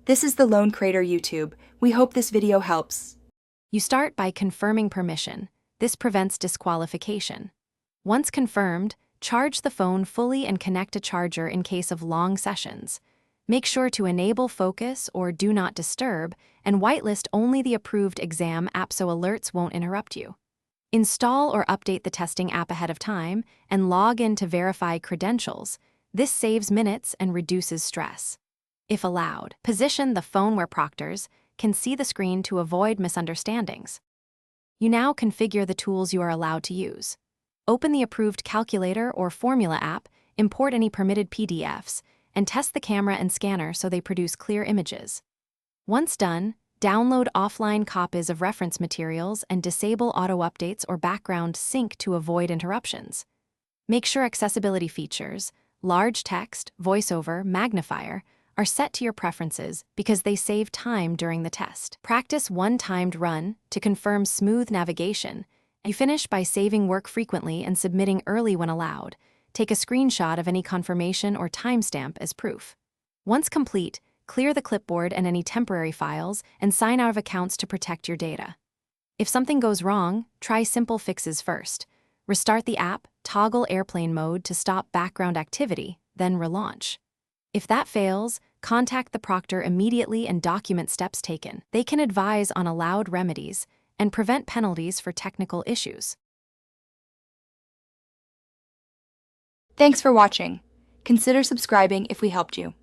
This is the Lone Crater YouTube. We hope this video helps. You start by confirming permission. This prevents disqualification. Once confirmed, charge the phone fully and connect a charger in case of long sessions. Make sure to enable focus or do not disturb and whitelist only the approved exam app so alerts won't interrupt you. Install or update the testing app ahead of time and log in to verify credentials. This saves minutes and reduces stress. If allowed, position the phone where proctors can see the screen to avoid misunderstandings. You now configure the tools you are allowed to use. Open the approved calculator or formula app, import any permitted PDFs, and test the camera and scanner so they produce clear images. Once done, download offline copies of reference materials and disable auto-updates or background sync to avoid interruptions. Make sure accessibility features, large text, voiceover, magnifier, are set to your preferences because they save time during the test. Practice one timed run to confirm smooth navigation. You finish by saving work frequently and submitting early when allowed. Take a screenshot of any confirmation or timestamp as proof. Once complete, clear the clipboard and any temporary files and sign out of accounts to protect your data. If something goes wrong, try simple fixes first. Restart the app, toggle airplane mode to stop background activity, then relaunch. If that fails, contact the proctor immediately and document steps taken. They can advise on allowed remedies and prevent penalties for technical issues. Thanks for watching. Consider subscribing if we helped you.